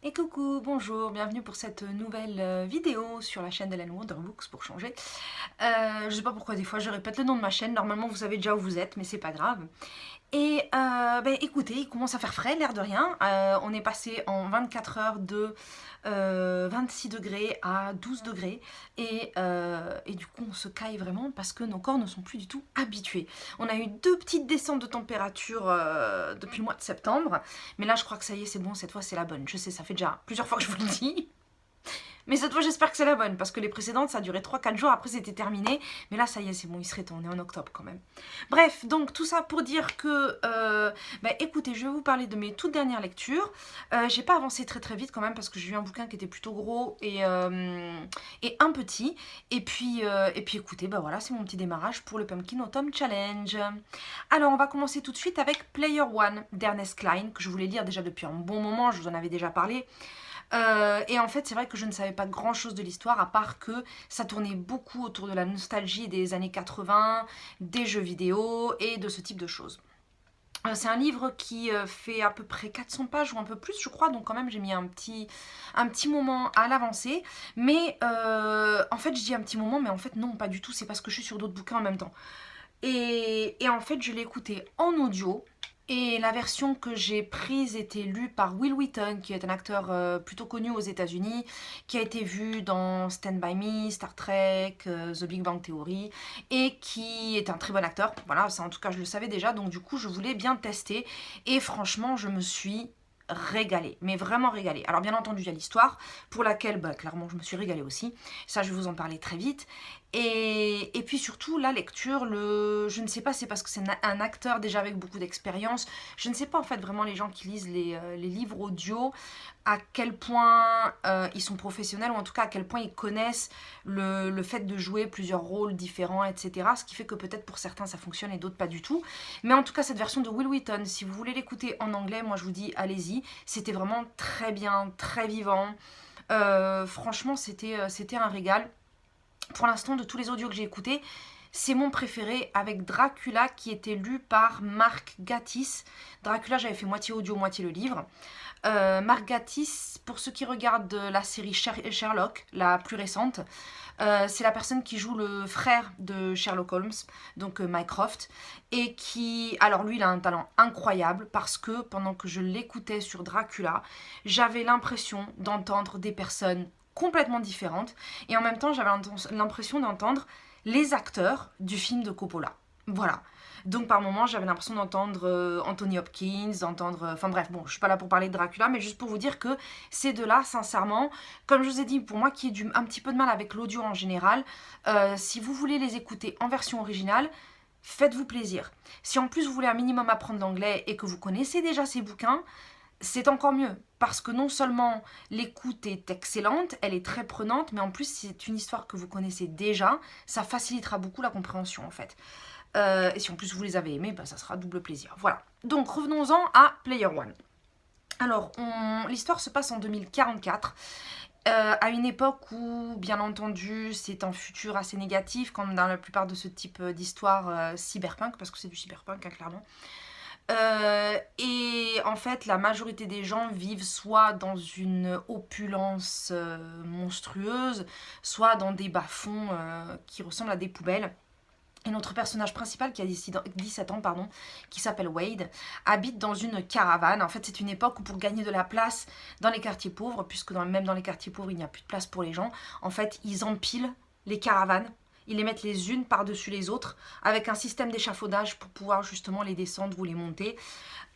Et coucou, bonjour, bienvenue pour cette nouvelle vidéo sur la chaîne d'Ellen Wonderbooks pour changer. Je sais pas pourquoi des fois je répète le nom de ma chaîne, normalement vous savez déjà où vous êtes, mais c'est pas grave. Et écoutez, il commence à faire frais, l'air de rien. On est passé en 24 heures de 26 degrés à 12 degrés. Et du coup, on se caille vraiment parce que nos corps ne sont plus du tout habitués. On a eu deux petites descentes de température depuis le mois de septembre. Mais là, je crois que ça y est, c'est bon, cette fois, c'est la bonne. Je sais, ça fait déjà plusieurs fois que je vous le dis. Mais cette fois, j'espère que c'est la bonne, parce que les précédentes, ça a duré 3-4 jours, après c'était terminé. Mais là, ça y est, c'est bon, il serait temps, on est en octobre quand même. Bref, donc tout ça pour dire que, écoutez, je vais vous parler de mes toutes dernières lectures. J'ai pas avancé très vite quand même, parce que j'ai eu un bouquin qui était plutôt gros et un petit. Et puis écoutez, voilà, c'est mon petit démarrage pour le Pumpkin Autumn Challenge. Alors, on va commencer tout de suite avec Player One d'Ernest Cline, que je voulais lire déjà depuis un bon moment, je vous en avais déjà parlé. Et en fait, c'est vrai que je ne savais pas grand chose de l'histoire, à part que ça tournait beaucoup autour de la nostalgie des années 80, des jeux vidéo et de ce type de choses. C'est un livre qui fait à peu près 400 pages ou un peu plus, je crois, donc quand même j'ai mis un petit moment à l'avancer. Mais en fait, je dis un petit moment, mais en fait, non, pas du tout, c'est parce que je suis sur d'autres bouquins en même temps. Et en fait, je l'ai écouté en audio. Et la version que j'ai prise était lue par Will Wheaton, qui est un acteur plutôt connu aux États-Unis, qui a été vu dans Stand By Me, Star Trek, The Big Bang Theory, et qui est un très bon acteur. Voilà, ça en tout cas je le savais déjà, donc du coup je voulais bien tester. Et franchement, je me suis régalée, mais vraiment régalée. Alors bien entendu, il y a l'histoire, pour laquelle clairement je me suis régalée aussi. Ça, je vais vous en parler très vite. Et puis surtout, la lecture, je ne sais pas, c'est parce que c'est un acteur déjà avec beaucoup d'expérience. Je ne sais pas en fait vraiment les gens qui lisent les livres audio, à quel point ils sont professionnels, ou en tout cas à quel point ils connaissent le fait de jouer plusieurs rôles différents, etc. Ce qui fait que peut-être pour certains ça fonctionne et d'autres pas du tout. Mais en tout cas, cette version de Will Wheaton, si vous voulez l'écouter en anglais, moi je vous dis allez-y. C'était vraiment très bien, très vivant. Franchement, c'était un régal. Pour l'instant, de tous les audios que j'ai écoutés, c'est mon préféré, avec Dracula qui était lu par Mark Gatiss. Dracula, j'avais fait moitié audio, moitié le livre. Mark Gatiss, pour ceux qui regardent la série Sherlock, la plus récente, c'est la personne qui joue le frère de Sherlock Holmes, donc Mycroft, et qui, alors lui, il a un talent incroyable parce que pendant que je l'écoutais sur Dracula, j'avais l'impression d'entendre des personnes complètement différentes, et en même temps, j'avais l'impression d'entendre les acteurs du film de Coppola. Voilà. Donc par moments, j'avais l'impression d'entendre Anthony Hopkins, d'entendre... Enfin bref, bon, je suis pas là pour parler de Dracula, mais juste pour vous dire que ces deux-là, sincèrement, comme je vous ai dit, pour moi qui ai un petit peu de mal avec l'audio en général, si vous voulez les écouter en version originale, faites-vous plaisir. Si en plus vous voulez un minimum apprendre l'anglais et que vous connaissez déjà ces bouquins, c'est encore mieux. Parce que non seulement l'écoute est excellente, elle est très prenante, mais en plus c'est une histoire que vous connaissez déjà, ça facilitera beaucoup la compréhension en fait. Et si en plus vous les avez aimés, ça sera double plaisir. Voilà. Donc revenons-en à Player One. Alors, l'histoire se passe en 2044, à une époque où, bien entendu, c'est un futur assez négatif, comme dans la plupart de ce type d'histoire cyberpunk, parce que c'est du cyberpunk, hein, clairement. Et en fait, la majorité des gens vivent soit dans une opulence monstrueuse, soit dans des bas-fonds qui ressemblent à des poubelles. Et notre personnage principal, qui a 17 ans, qui s'appelle Wade, habite dans une caravane. En fait, c'est une époque où pour gagner de la place dans les quartiers pauvres, puisque même dans les quartiers pauvres, il n'y a plus de place pour les gens, en fait, ils empilent les caravanes. Ils les mettent les unes par-dessus les autres, avec un système d'échafaudage pour pouvoir justement les descendre ou les monter.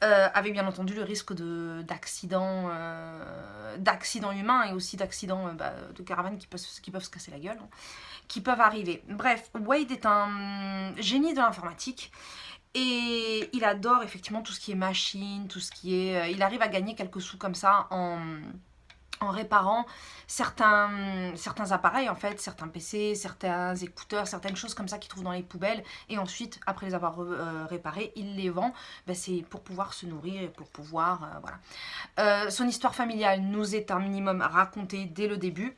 Avec bien entendu le risque d'accidents humains et aussi d'accidents de caravanes qui peuvent se casser la gueule, hein, qui peuvent arriver. Bref, Wade est un génie de l'informatique et il adore effectivement tout ce qui est machine, tout ce qui est... il arrive à gagner quelques sous comme ça en réparant certains appareils en fait, certains PC, certains écouteurs, certaines choses comme ça qu'il trouve dans les poubelles, et ensuite après les avoir réparés, il les vend. C'est pour pouvoir se nourrir et pour pouvoir voilà. Son histoire familiale nous est un minimum racontée dès le début,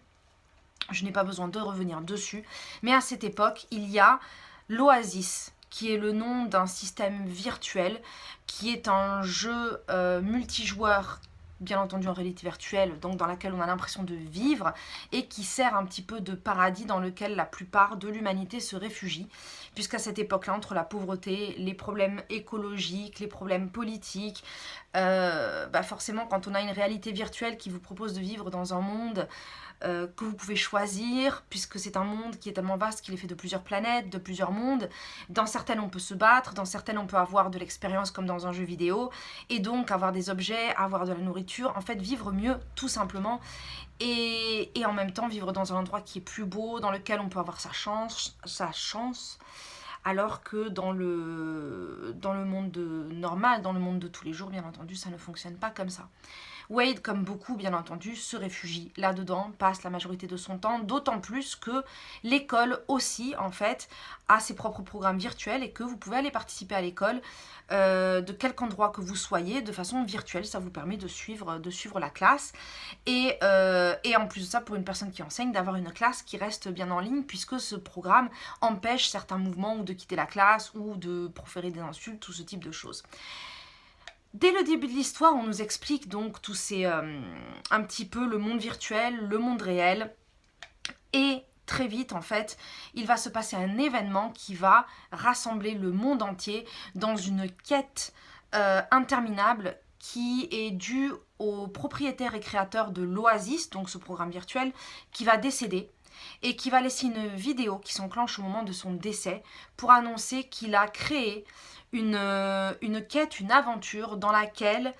je n'ai pas besoin de revenir dessus, mais à cette époque il y a l'Oasis, qui est le nom d'un système virtuel, qui est un jeu multijoueur bien entendu en réalité virtuelle, donc dans laquelle on a l'impression de vivre, et qui sert un petit peu de paradis dans lequel la plupart de l'humanité se réfugie, puisqu'à cette époque-là, entre la pauvreté, les problèmes écologiques, les problèmes politiques, forcément quand on a une réalité virtuelle qui vous propose de vivre dans un monde que vous pouvez choisir, puisque c'est un monde qui est tellement vaste qu'il est fait de plusieurs planètes, de plusieurs mondes. Dans certaines, on peut se battre, dans certaines, on peut avoir de l'expérience comme dans un jeu vidéo, et donc avoir des objets, avoir de la nourriture, en fait vivre mieux tout simplement, et en même temps vivre dans un endroit qui est plus beau, dans lequel on peut avoir sa chance, alors que dans le monde normal, dans le monde de tous les jours, bien entendu, ça ne fonctionne pas comme ça. Wade, comme beaucoup bien entendu, se réfugie là-dedans, passe la majorité de son temps, d'autant plus que l'école aussi, en fait, a ses propres programmes virtuels et que vous pouvez aller participer à l'école de quelque endroit que vous soyez, de façon virtuelle. Ça vous permet de suivre la classe. Et en plus de ça, pour une personne qui enseigne, d'avoir une classe qui reste bien en ligne, puisque ce programme empêche certains mouvements ou de quitter la classe ou de proférer des insultes, tout ce type de choses. Dès le début de l'histoire, on nous explique donc tout ces, un petit peu le monde virtuel, le monde réel. Et très vite, en fait, il va se passer un événement qui va rassembler le monde entier dans une quête interminable qui est due au propriétaire et créateur de l'Oasis, donc ce programme virtuel, qui va décéder et qui va laisser une vidéo qui s'enclenche au moment de son décès pour annoncer qu'il a créé une quête, une aventure dans laquelle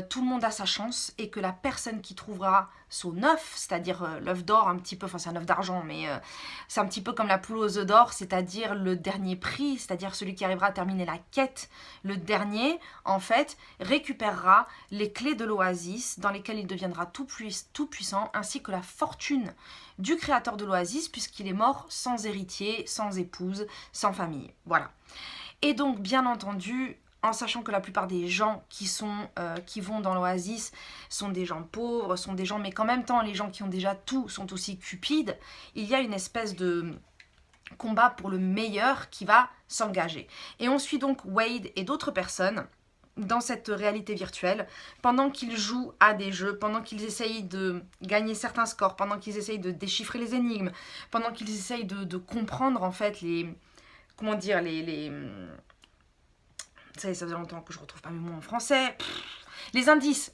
tout le monde a sa chance et que la personne qui trouvera son œuf, c'est-à-dire l'œuf d'or un petit peu, enfin c'est un œuf d'argent, mais c'est un petit peu comme la poule aux œufs d'or, c'est-à-dire le dernier prix, c'est-à-dire celui qui arrivera à terminer la quête, le dernier, en fait, récupérera les clés de l'Oasis dans lesquelles il deviendra tout puissant, ainsi que la fortune du créateur de l'Oasis, puisqu'il est mort sans héritier, sans épouse, sans famille. Voilà. Et donc, bien entendu, en sachant que la plupart des gens qui vont dans l'Oasis sont des gens pauvres, sont des gens, mais qu'en même temps, les gens qui ont déjà tout sont aussi cupides, il y a une espèce de combat pour le meilleur qui va s'engager. Et on suit donc Wade et d'autres personnes dans cette réalité virtuelle, pendant qu'ils jouent à des jeux, pendant qu'ils essayent de gagner certains scores, pendant qu'ils essayent de déchiffrer les énigmes, pendant qu'ils essayent de comprendre en fait comment dire, ça faisait longtemps que je retrouve pas mes mots en français. Les indices.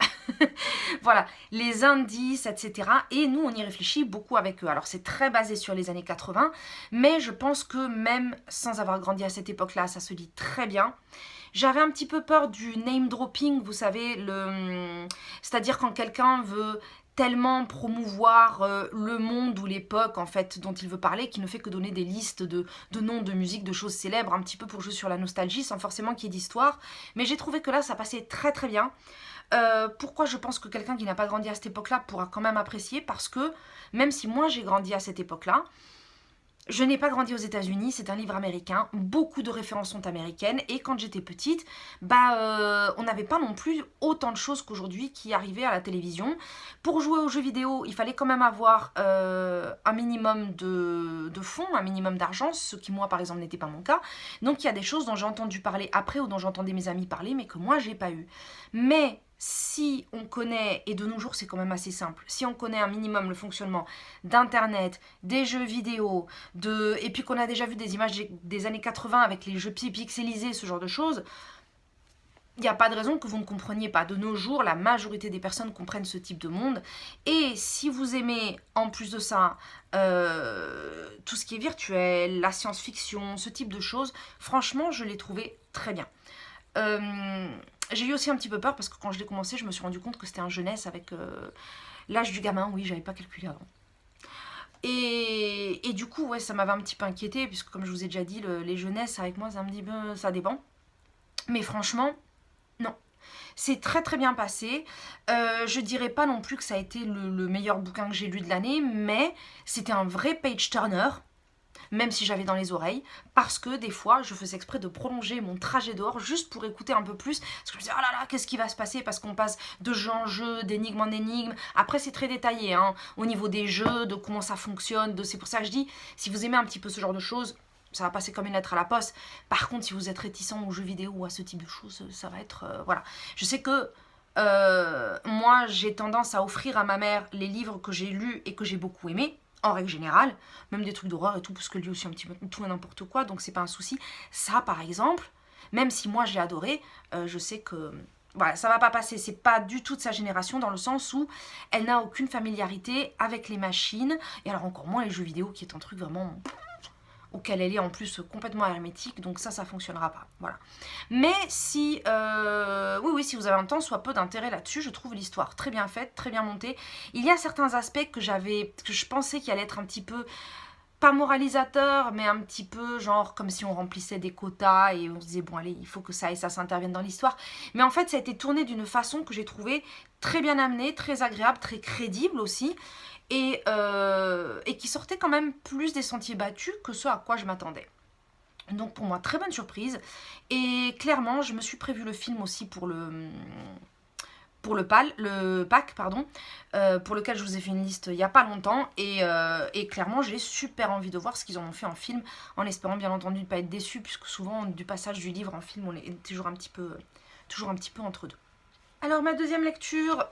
Voilà, les indices, etc. Et nous, on y réfléchit beaucoup avec eux. Alors, c'est très basé sur les années 80, mais je pense que même sans avoir grandi à cette époque-là, ça se lit très bien. J'avais un petit peu peur du name dropping, vous savez, c'est-à-dire quand quelqu'un veut tellement promouvoir le monde ou l'époque en fait dont il veut parler qu'il ne fait que donner des listes de noms de musique, de choses célèbres, un petit peu pour jouer sur la nostalgie sans forcément qu'il y ait d'histoire. Mais j'ai trouvé que là ça passait très très bien. Pourquoi je pense que quelqu'un qui n'a pas grandi à cette époque-là pourra quand même apprécier? Parce que même si moi j'ai grandi à cette époque-là, je n'ai pas grandi aux États-Unis, c'est un livre américain, beaucoup de références sont américaines, et quand j'étais petite, on n'avait pas non plus autant de choses qu'aujourd'hui qui arrivaient à la télévision. Pour jouer aux jeux vidéo, il fallait quand même avoir un minimum de fonds, un minimum d'argent, ce qui moi par exemple n'était pas mon cas. Donc il y a des choses dont j'ai entendu parler après ou dont j'entendais mes amis parler, mais que moi j'ai pas eu. Mais si on connaît, et de nos jours c'est quand même assez simple, si on connaît un minimum le fonctionnement d'internet, des jeux vidéo, et puis qu'on a déjà vu des images des années 80 avec les jeux pixelisés, ce genre de choses, il n'y a pas de raison que vous ne compreniez pas. De nos jours, la majorité des personnes comprennent ce type de monde. Et si vous aimez, en plus de ça, tout ce qui est virtuel, la science-fiction, ce type de choses, franchement, je l'ai trouvé très bien. J'ai eu aussi un petit peu peur parce que quand je l'ai commencé, je me suis rendu compte que c'était un jeunesse avec l'âge du gamin. Oui, j'avais pas calculé avant. Et du coup, ouais, ça m'avait un petit peu inquiété puisque comme je vous ai déjà dit, les jeunesses avec moi, ça me dit, ça dépend. Mais franchement, non. C'est très très bien passé. Je dirais pas non plus que ça a été le meilleur bouquin que j'ai lu de l'année, mais c'était un vrai page turner. Même si j'avais dans les oreilles, parce que des fois je faisais exprès de prolonger mon trajet dehors juste pour écouter un peu plus, parce que je me disais oh là là qu'est-ce qui va se passer, parce qu'on passe de jeu en jeu, d'énigme en énigme. Après c'est très détaillé hein, au niveau des jeux, de comment ça fonctionne, c'est pour ça que je dis si vous aimez un petit peu ce genre de choses, ça va passer comme une lettre à la poste. Par contre si vous êtes réticent aux jeux vidéo ou à ce type de choses, ça va être voilà. Je sais que moi j'ai tendance à offrir à ma mère les livres que j'ai lus et que j'ai beaucoup aimés, en règle générale, même des trucs d'horreur et tout, parce que lui aussi un petit peu tout et n'importe quoi, donc c'est pas un souci. Ça par exemple, même si moi j'ai adoré, je sais que voilà, ça va pas passer, c'est pas du tout de sa génération dans le sens où elle n'a aucune familiarité avec les machines, et alors encore moins les jeux vidéo qui est un truc vraiment auquel elle est en plus complètement hermétique, donc ça fonctionnera pas, voilà. Mais si, oui, si vous avez un temps soit peu d'intérêt là-dessus, je trouve l'histoire très bien faite, très bien montée. Il y a certains aspects que je pensais qu'il allait être un petit peu, pas moralisateur, mais un petit peu genre comme si on remplissait des quotas et on se disait bon allez, il faut que ça et ça s'intervienne dans l'histoire. Mais en fait ça a été tourné d'une façon que j'ai trouvé très bien amenée, très agréable, très crédible aussi, et qui sortait quand même plus des sentiers battus que ce à quoi je m'attendais. Donc pour moi, très bonne surprise. Et clairement, je me suis prévu le film aussi pour le pack, pardon, pour lequel je vous ai fait une liste il n'y a pas longtemps. Et clairement, j'ai super envie de voir ce qu'ils en ont fait en film, en espérant bien entendu ne pas être déçu, puisque souvent, du passage du livre en film, on est toujours un petit peu entre deux. Alors ma deuxième lecture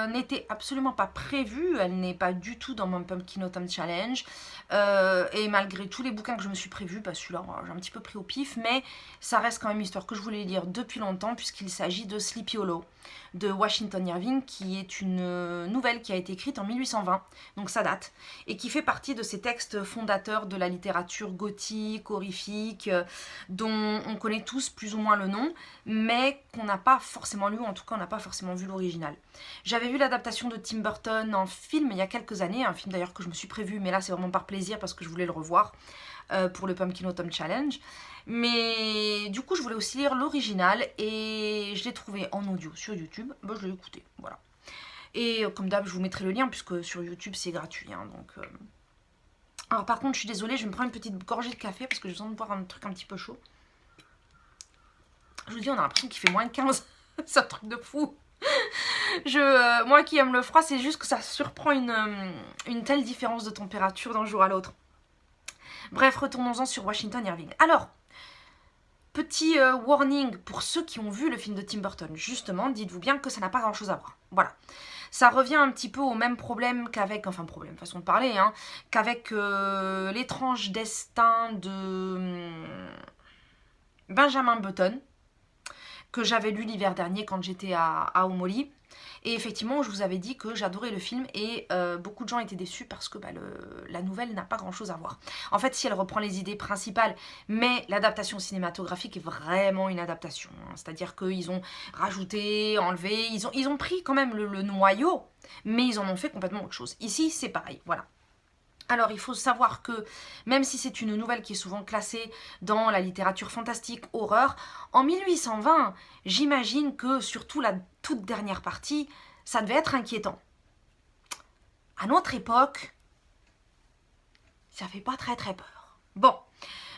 n'était absolument pas prévue, elle n'est pas du tout dans mon Pumpkin Autumn Challenge, et malgré tous les bouquins que je me suis prévus, bah celui-là j'ai un petit peu pris au pif, mais ça reste quand même une histoire que je voulais lire depuis longtemps puisqu'il s'agit de Sleepy Hollow de Washington Irving, qui est une nouvelle qui a été écrite en 1820, donc ça date, et qui fait partie de ces textes fondateurs de la littérature gothique, horrifique, dont on connaît tous plus ou moins le nom, mais qu'on n'a pas forcément lu, ou en tout cas on n'a pas forcément vu l'original. J'avais vu l'adaptation de Tim Burton en film il y a quelques années, un film d'ailleurs que je me suis prévu, mais là c'est vraiment par plaisir parce que je voulais le revoir pour le Pumpkin Autumn Challenge. Mais du coup je voulais aussi lire l'original et je l'ai trouvé en audio sur YouTube, bah, je l'ai écouté, voilà. Et comme d'hab je vous mettrai le lien puisque sur YouTube c'est gratuit, hein, donc... Alors par contre je suis désolée, je vais me prendre une petite gorgée de café parce que j'ai besoin de boire un truc un petit peu chaud. Je vous dis, on a l'impression qu'il fait moins de 15. C'est un truc de fou. Moi qui aime le froid, c'est juste que ça surprend une telle différence de température d'un jour à l'autre. Bref, retournons-en sur Washington Irving. Alors, petit warning pour ceux qui ont vu le film de Tim Burton. Justement, dites-vous bien que ça n'a pas grand-chose à voir. Voilà. Ça revient un petit peu au même problème qu'avec, enfin problème, façon de parler, hein, qu'avec l'étrange destin de Benjamin Button, que j'avais lu l'hiver dernier quand j'étais à Omoli. Et effectivement, je vous avais dit que j'adorais le film et beaucoup de gens étaient déçus parce que la nouvelle n'a pas grand-chose à voir. En fait, si elle reprend les idées principales, mais l'adaptation cinématographique est vraiment une adaptation. Hein. C'est-à-dire qu'ils ont rajouté, enlevé, ils ont pris quand même le noyau, mais ils en ont fait complètement autre chose. Ici, c'est pareil, voilà. Alors il faut savoir que même si c'est une nouvelle qui est souvent classée dans la littérature fantastique, horreur, en 1820, j'imagine que surtout la toute dernière partie, ça devait être inquiétant. À notre époque, ça fait pas très très peur. Bon,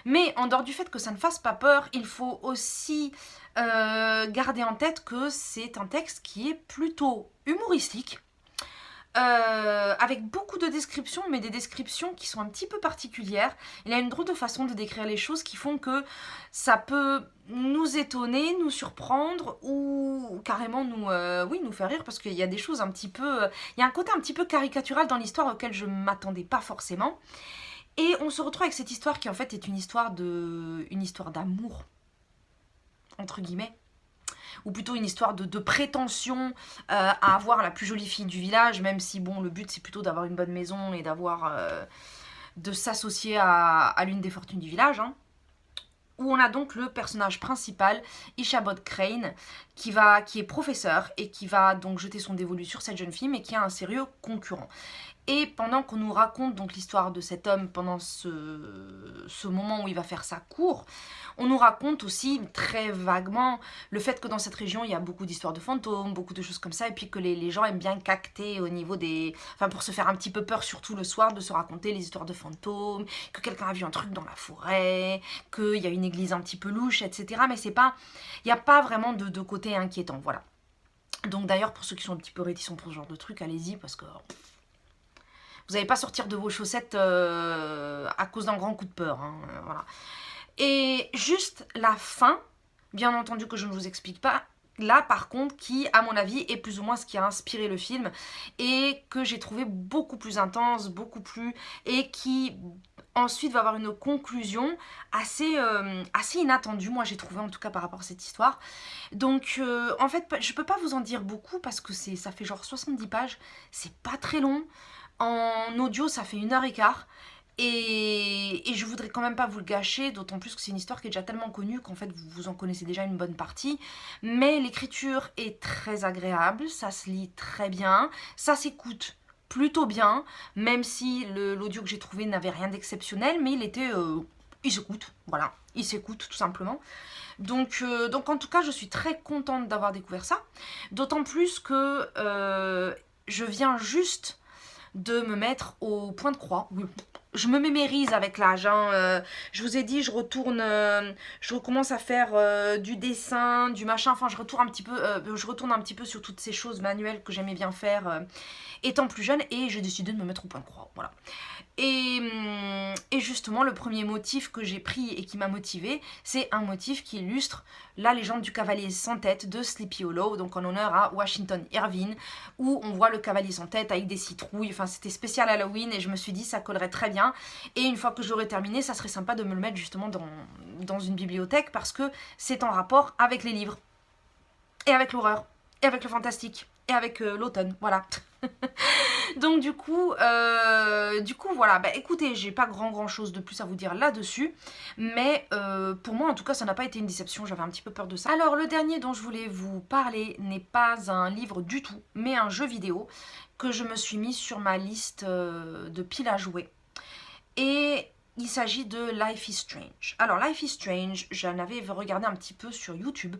mais en dehors du fait que ça ne fasse pas peur, il faut aussi garder en tête que c'est un texte qui est plutôt humoristique, avec beaucoup de descriptions, mais des descriptions qui sont un petit peu particulières. Il a une drôle de façon de décrire les choses qui font que ça peut nous étonner, nous surprendre ou carrément nous faire rire parce qu'il y a des choses un petit peu... il y a un côté un petit peu caricatural dans l'histoire auquel je ne m'attendais pas forcément. Et on se retrouve avec cette histoire qui en fait est une histoire d'amour, entre guillemets, ou plutôt une histoire de prétention à avoir la plus jolie fille du village, même si bon, le but c'est plutôt d'avoir une bonne maison et de s'associer à l'une des fortunes du village, hein. Où on a donc le personnage principal, Ichabod Crane, qui est professeur et qui va donc jeter son dévolu sur cette jeune fille, mais qui a un sérieux concurrent. Et pendant qu'on nous raconte donc l'histoire de cet homme pendant ce moment où il va faire sa cour, on nous raconte aussi très vaguement le fait que dans cette région il y a beaucoup d'histoires de fantômes, beaucoup de choses comme ça, et puis que les gens aiment bien cacter au niveau des... Enfin pour se faire un petit peu peur, surtout le soir, de se raconter les histoires de fantômes, que quelqu'un a vu un truc dans la forêt, qu'il y a une église un petit peu louche, etc. Mais c'est pas... Il n'y a pas vraiment de côté inquiétant, voilà. Donc d'ailleurs pour ceux qui sont un petit peu réticents pour ce genre de truc, allez-y parce que... Vous n'allez pas sortir de vos chaussettes à cause d'un grand coup de peur. Hein, voilà. Et juste la fin, bien entendu que je ne vous explique pas, là par contre qui à mon avis est plus ou moins ce qui a inspiré le film et que j'ai trouvé beaucoup plus intense, beaucoup plus, et qui ensuite va avoir une conclusion assez inattendue, moi j'ai trouvé en tout cas par rapport à cette histoire. Donc en fait je peux pas vous en dire beaucoup parce que ça fait genre 70 pages, c'est pas très long, en audio ça fait 1 h 15. Et je voudrais quand même pas vous le gâcher, d'autant plus que c'est une histoire qui est déjà tellement connue qu'en fait vous en connaissez déjà une bonne partie. Mais l'écriture est très agréable, ça se lit très bien, ça s'écoute plutôt bien, même si l'audio que j'ai trouvé n'avait rien d'exceptionnel, mais il s'écoute, voilà, il s'écoute tout simplement. Donc en tout cas je suis très contente d'avoir découvert ça, d'autant plus que je viens juste de me mettre au point de croix. Oui, je me mémérise avec l'âge, hein. Je vous ai dit, je recommence à faire du dessin, du machin, enfin je retourne un petit peu sur toutes ces choses manuelles que j'aimais bien faire étant plus jeune, et j'ai décidé de me mettre au point de croix, voilà. Et justement, le premier motif que j'ai pris et qui m'a motivée, c'est un motif qui illustre la légende du cavalier sans tête de Sleepy Hollow, donc en honneur à Washington Irving, où on voit le cavalier sans tête avec des citrouilles. Enfin, c'était spécial Halloween et je me suis dit ça collerait très bien. Et une fois que j'aurais terminé, ça serait sympa de me le mettre justement dans une bibliothèque parce que c'est en rapport avec les livres, et avec l'horreur, et avec le fantastique, et avec l'automne, voilà. Donc du coup voilà, bah écoutez, j'ai pas grand chose de plus à vous dire là-dessus, mais pour moi en tout cas ça n'a pas été une déception, j'avais un petit peu peur de ça. Alors le dernier dont je voulais vous parler n'est pas un livre du tout, mais un jeu vidéo que je me suis mis sur ma liste de piles à jouer. Et il s'agit de Life is Strange. Alors Life is Strange, j'en avais regardé un petit peu sur YouTube.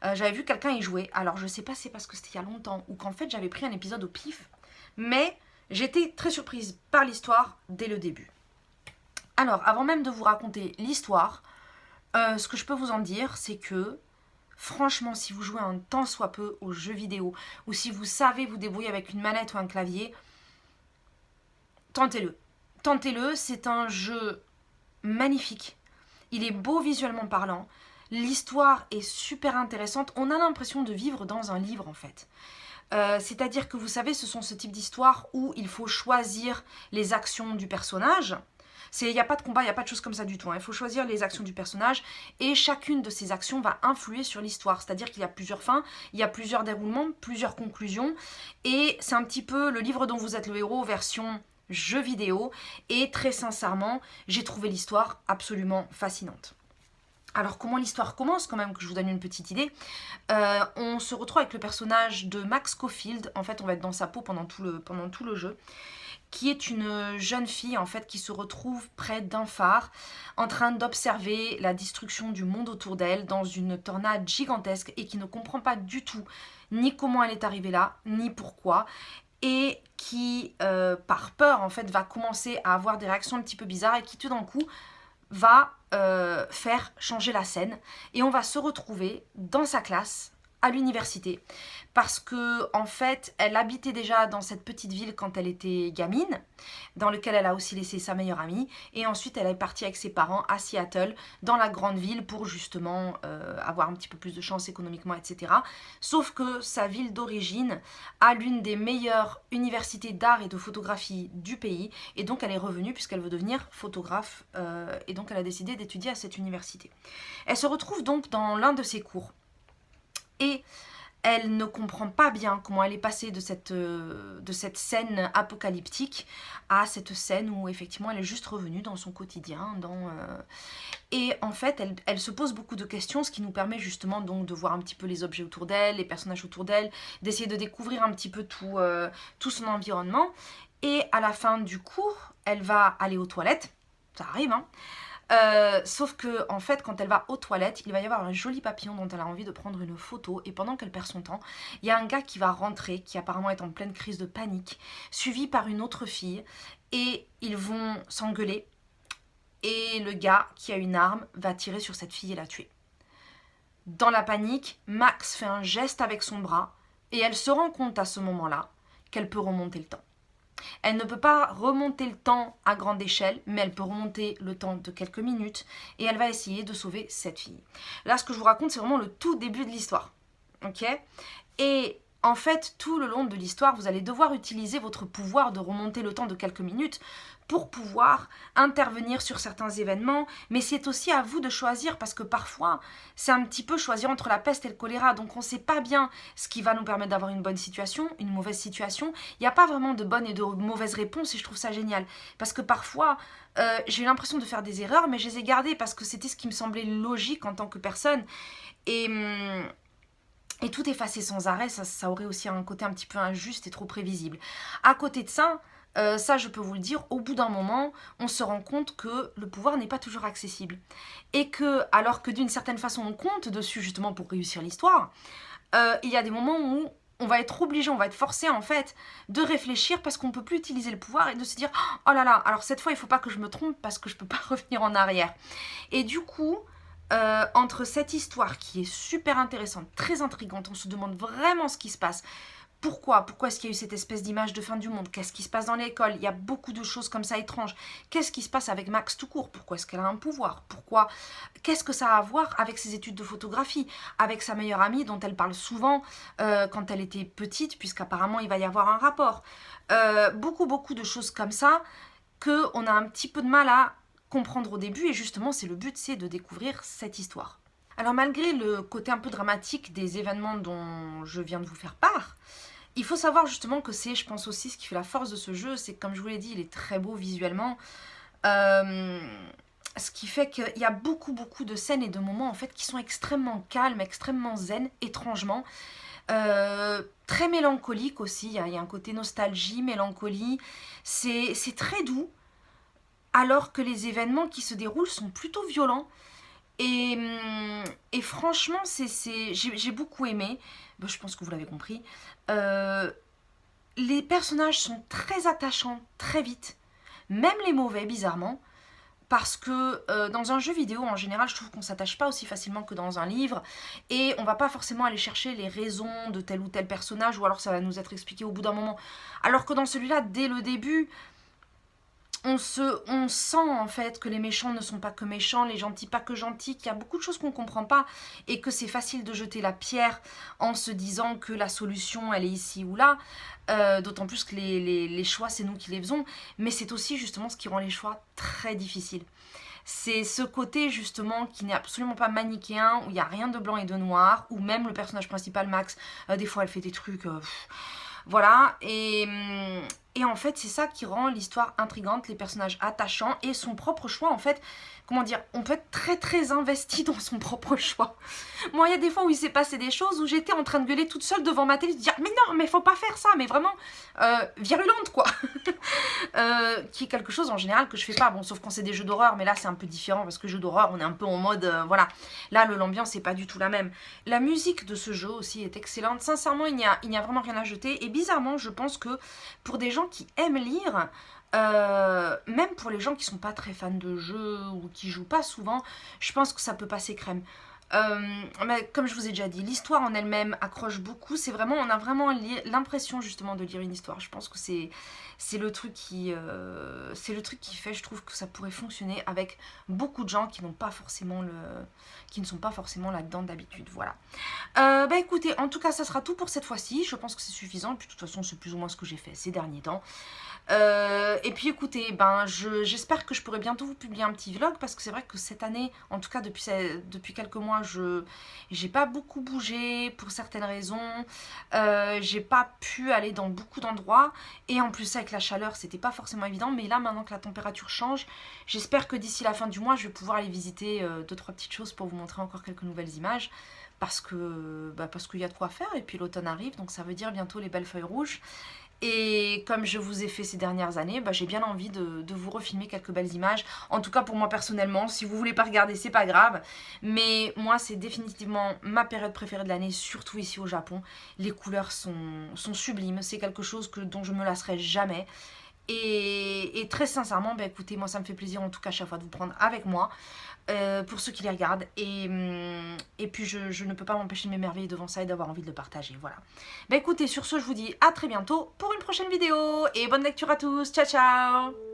J'avais vu quelqu'un y jouer, alors je sais pas si c'est parce que c'était il y a longtemps ou qu'en fait j'avais pris un épisode au pif, mais j'étais très surprise par l'histoire dès le début. Alors avant même de vous raconter l'histoire, ce que je peux vous en dire c'est que franchement si vous jouez un tant soit peu aux jeux vidéo ou si vous savez vous débrouiller avec une manette ou un clavier, tentez-le. Tentez-le, c'est un jeu magnifique, il est beau visuellement parlant. L'histoire est super intéressante, on a l'impression de vivre dans un livre en fait. C'est-à-dire que vous savez, ce sont ce type d'histoires où il faut choisir les actions du personnage. Il n'y a pas de combat, il n'y a pas de choses comme ça du tout, hein. Il faut choisir les actions du personnage et chacune de ces actions va influer sur l'histoire. C'est-à-dire qu'il y a plusieurs fins, il y a plusieurs déroulements, plusieurs conclusions. Et c'est un petit peu le livre dont vous êtes le héros version jeu vidéo. Et très sincèrement, j'ai trouvé l'histoire absolument fascinante. Alors comment l'histoire commence, quand même, que je vous donne une petite idée. On se retrouve avec le personnage de Max Caulfield, en fait on va être dans sa peau pendant tout le jeu, qui est une jeune fille en fait qui se retrouve près d'un phare en train d'observer la destruction du monde autour d'elle dans une tornade gigantesque et qui ne comprend pas du tout ni comment elle est arrivée là, ni pourquoi, et qui par peur en fait va commencer à avoir des réactions un petit peu bizarres et qui tout d'un coup va faire changer la scène et on va se retrouver dans sa classe à l'université parce que en fait elle habitait déjà dans cette petite ville quand elle était gamine, dans lequel elle a aussi laissé sa meilleure amie, et ensuite elle est partie avec ses parents à Seattle dans la grande ville pour justement avoir un petit peu plus de chance économiquement, etc. Sauf que sa ville d'origine a l'une des meilleures universités d'art et de photographie du pays, et donc elle est revenue puisqu'elle veut devenir photographe, et donc elle a décidé d'étudier à cette université. Elle se retrouve donc dans l'un de ses cours et elle ne comprend pas bien comment elle est passée de cette scène apocalyptique à cette scène où effectivement elle est juste revenue dans son quotidien. Et en fait, elle se pose beaucoup de questions, ce qui nous permet justement donc de voir un petit peu les objets autour d'elle, les personnages autour d'elle, d'essayer de découvrir un petit peu tout son environnement. Et à la fin du cours, elle va aller aux toilettes, ça arrive, hein. Sauf que en fait quand elle va aux toilettes, il va y avoir un joli papillon dont elle a envie de prendre une photo, et pendant qu'elle perd son temps, il y a un gars qui va rentrer, qui apparemment est en pleine crise de panique, suivi par une autre fille, et ils vont s'engueuler, et le gars qui a une arme va tirer sur cette fille et la tuer. Dans la panique, Max fait un geste avec son bras, et elle se rend compte à ce moment-là qu'elle peut remonter le temps. Elle ne peut pas remonter le temps à grande échelle, mais elle peut remonter le temps de quelques minutes et elle va essayer de sauver cette fille. Là, ce que je vous raconte, c'est vraiment le tout début de l'histoire. ok? Et en fait, tout le long de l'histoire, vous allez devoir utiliser votre pouvoir de remonter le temps de quelques minutes pour pouvoir intervenir sur certains événements, mais c'est aussi à vous de choisir parce que parfois, c'est un petit peu choisir entre la peste et le choléra, donc on ne sait pas bien ce qui va nous permettre d'avoir une bonne situation, une mauvaise situation. Il n'y a pas vraiment de bonne et de mauvaise réponse et je trouve ça génial parce que parfois, j'ai eu l'impression de faire des erreurs, mais je les ai gardées parce que c'était ce qui me semblait logique en tant que personne. Et... Et tout effacer sans arrêt, ça aurait aussi un côté un petit peu injuste et trop prévisible. À côté de ça, ça je peux vous le dire, au bout d'un moment, on se rend compte que le pouvoir n'est pas toujours accessible. Et que, alors que d'une certaine façon on compte dessus justement pour réussir l'histoire, il y a des moments où on va être obligé, on va être forcé en fait de réfléchir parce qu'on ne peut plus utiliser le pouvoir et de se dire « Oh là là, alors cette fois il ne faut pas que je me trompe parce que je ne peux pas revenir en arrière. » Et du coup... entre cette histoire qui est super intéressante, très intrigante, on se demande vraiment ce qui se passe. Pourquoi est-ce qu'il y a eu cette espèce d'image de fin du monde? Qu'est-ce qui se passe dans l'école? Il y a beaucoup de choses comme ça étranges. Qu'est-ce qui se passe avec Max tout court? Pourquoi est-ce qu'elle a un pouvoir? Qu'est-ce que ça a à voir avec ses études de photographie? Avec sa meilleure amie dont elle parle souvent quand elle était petite, puisqu'apparemment il va y avoir un rapport. Beaucoup de choses comme ça qu'on a un petit peu de mal à comprendre au début et justement c'est le but, c'est de découvrir cette histoire. Alors malgré le côté un peu dramatique des événements dont je viens de vous faire part, il faut savoir justement que c'est, je pense aussi, ce qui fait la force de ce jeu, c'est que comme je vous l'ai dit, il est très beau visuellement, ce qui fait qu'il y a beaucoup de scènes et de moments en fait qui sont extrêmement calmes, extrêmement zen, étrangement, très mélancolique aussi, il y a un côté nostalgie, mélancolie, c'est très doux, alors que les événements qui se déroulent sont plutôt violents. Et franchement, j'ai beaucoup aimé. Ben, je pense que vous l'avez compris. Les personnages sont très attachants, très vite. Même les mauvais, bizarrement. Parce que dans un jeu vidéo, en général, je trouve qu'on ne s'attache pas aussi facilement que dans un livre. Et on ne va pas forcément aller chercher les raisons de tel ou tel personnage. Ou alors ça va nous être expliqué au bout d'un moment. Alors que dans celui-là, dès le début... On sent en fait que les méchants ne sont pas que méchants, les gentils pas que gentils, qu'il y a beaucoup de choses qu'on ne comprend pas et que c'est facile de jeter la pierre en se disant que la solution elle est ici ou là, d'autant plus que les choix c'est nous qui les faisons, mais c'est aussi justement ce qui rend les choix très difficiles. C'est ce côté justement qui n'est absolument pas manichéen, où il n'y a rien de blanc et de noir, où même le personnage principal Max, des fois elle fait des trucs... voilà, et en fait, c'est ça qui rend l'histoire intrigante, les personnages attachants et son propre choix, en fait, comment dire, on peut être très investi dans son propre choix. Moi, il y a des fois où il s'est passé des choses où j'étais en train de gueuler toute seule devant ma télé, de dire, mais non, mais faut pas faire ça, mais vraiment, virulente, quoi. Qui est quelque chose, en général, que je fais pas, bon, sauf quand c'est des jeux d'horreur, mais là, c'est un peu différent, parce que jeux d'horreur, on est un peu en mode, voilà. Là, l'ambiance n'est pas du tout la même. La musique de ce jeu aussi est excellente. Sincèrement, il n'y a vraiment rien à jeter. Et bizarrement, je pense que pour des gens qui aiment lire, même pour les gens qui sont pas très fans de jeux ou qui jouent pas souvent, je pense que ça peut passer crème. Mais comme je vous ai déjà dit, l'histoire en elle-même accroche beaucoup. On a vraiment l'impression justement de lire une histoire. Je pense que c'est le truc qui fait, je trouve que ça pourrait fonctionner avec beaucoup de gens qui n'ont pas forcément qui ne sont pas forcément là-dedans d'habitude. Voilà. Bah écoutez, en tout cas, ça sera tout pour cette fois-ci. Je pense que c'est suffisant. Puis de toute façon, c'est plus ou moins ce que j'ai fait ces derniers temps. Et puis écoutez, j'espère que je pourrai bientôt vous publier un petit vlog parce que c'est vrai que cette année, en tout cas depuis quelques mois, j'ai pas beaucoup bougé pour certaines raisons, j'ai pas pu aller dans beaucoup d'endroits et en plus avec la chaleur c'était pas forcément évident, mais là maintenant que la température change, j'espère que d'ici la fin du mois je vais pouvoir aller visiter 2-3 petites choses pour vous montrer encore quelques nouvelles images parce qu'il y a de quoi faire et puis l'automne arrive donc ça veut dire bientôt les belles feuilles rouges. Et comme je vous ai fait ces dernières années, j'ai bien envie de vous refilmer quelques belles images. En tout cas pour moi personnellement, si vous voulez pas regarder, c'est pas grave. Mais moi c'est définitivement ma période préférée de l'année, surtout ici au Japon. Les couleurs sont sublimes, c'est quelque chose dont je me lasserai jamais. Et très sincèrement, écoutez, moi ça me fait plaisir en tout cas à chaque fois de vous prendre avec moi. Pour ceux qui les regardent et puis je ne peux pas m'empêcher de m'émerveiller devant ça et d'avoir envie de le partager, voilà. Écoutez, sur ce je vous dis à très bientôt pour une prochaine vidéo et bonne lecture à tous, ciao ciao.